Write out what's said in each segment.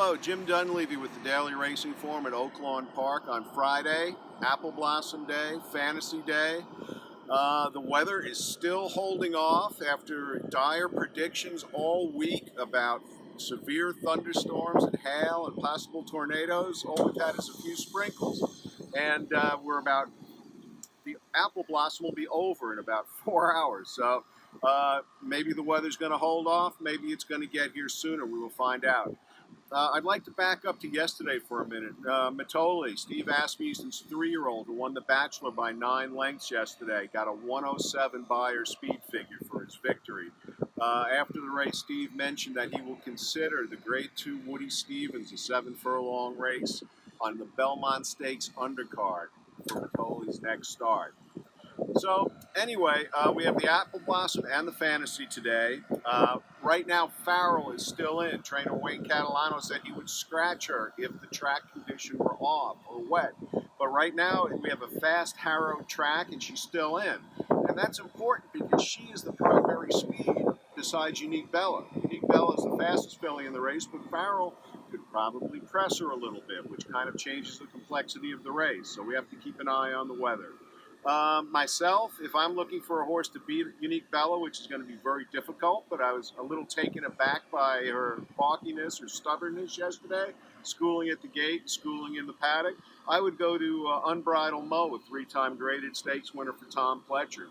Hello, Jim Dunleavy with the Daily Racing Form at Oaklawn Park on Friday, Apple Blossom Day, Fantasy Day. The weather is still holding off after dire predictions all week about severe thunderstorms and hail and possible tornadoes. All we've had is a few sprinkles, and the apple blossom will be over in about 4 hours. So maybe the weather's going to hold off. Maybe it's going to get here sooner. We will find out. I'd like to back up to yesterday for a minute. Matoli, Steve Asmussen's 3-year-old, who won the Bachelor by 9 lengths yesterday, got a 107 Beyer speed figure for his victory. After the race, Steve mentioned that he will consider the Grade 2 Woody Stevens, a 7-furlong race, on the Belmont Stakes undercard for Matoli's next start. So anyway, we have the Apple Blossom and the Fantasy today. Right now, Farrell is still in. Trainer Wayne Catalano said he would scratch her if the track condition were off or wet. But right now, we have a fast, harrow track, and she's still in. And that's important because she is the primary speed besides Unique Bella. Unique Bella is the fastest filly in the race, but Farrell could probably press her a little bit, which kind of changes the complexity of the race. So we have to keep an eye on the weather. Myself, if I'm looking for a horse to beat Unique Bella, which is going to be very difficult, but I was a little taken aback by her balkiness or stubbornness yesterday, schooling at the gate, schooling in the paddock, I would go to Unbridled Mo, a 3-time graded stakes winner for Tom Pletcher.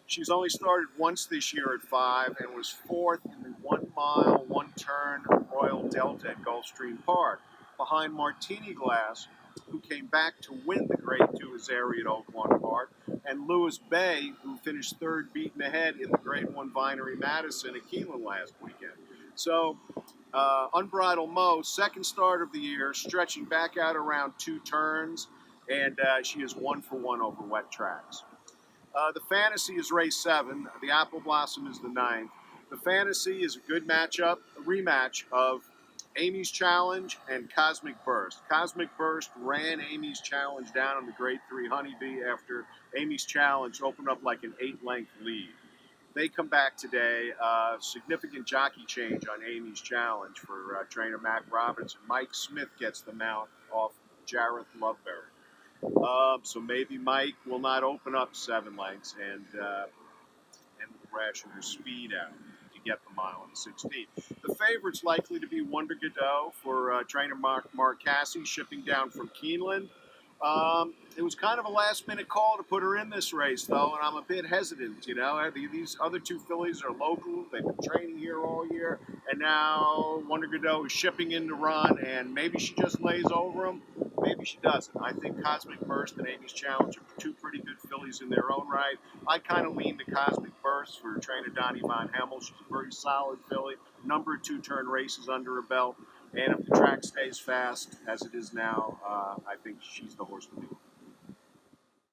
She's only started once this year at 5 and was 4th in the 1-mile, 1-turn Royal Delta at Gulfstream Park, behind Martini Glass, who came back to win the Grade 2 Azeri at Oaklawn Park, and Lewis Bay, who finished 3rd beaten ahead in the Grade 1 Vinery Madison at Keeneland last weekend. So, Unbridled Mo, 2nd start of the year, stretching back out around 2 turns, and she is 1-for-1 over wet tracks. The Fantasy is race 7. The Apple Blossom is the 9th. The Fantasy is a good matchup, a rematch of Amy's Challenge and Cosmic Burst. Cosmic Burst ran Amy's Challenge down on the Grade 3 Honeybee after Amy's Challenge opened up like an 8-length lead. They come back today. Significant jockey change on Amy's Challenge for trainer Mac Robinson. Mike Smith gets the mount off Jareth Loveberry. So maybe Mike will not open up 7 lengths and ration her speed out to get the mile on the 16th. The favorite's likely to be Wonder Godot for trainer Mark Cassey, shipping down from Keeneland. It was kind of a last-minute call to put her in this race, though, and I'm a bit hesitant. You know, these other 2 fillies are local. They've been training here all year, and now Wonder Godot is shipping in to run, and maybe she just lays over them. Maybe she doesn't. I think Cosmic Burst and Amy's Challenge are 2 pretty good fillies in their own right. I kind of lean to Cosmic Burst for trainer Donnie Von Hemmel. She's a very solid filly. Number of 2-turn races under her belt. And if the track stays fast, as it is now, I think she's the horse to beat.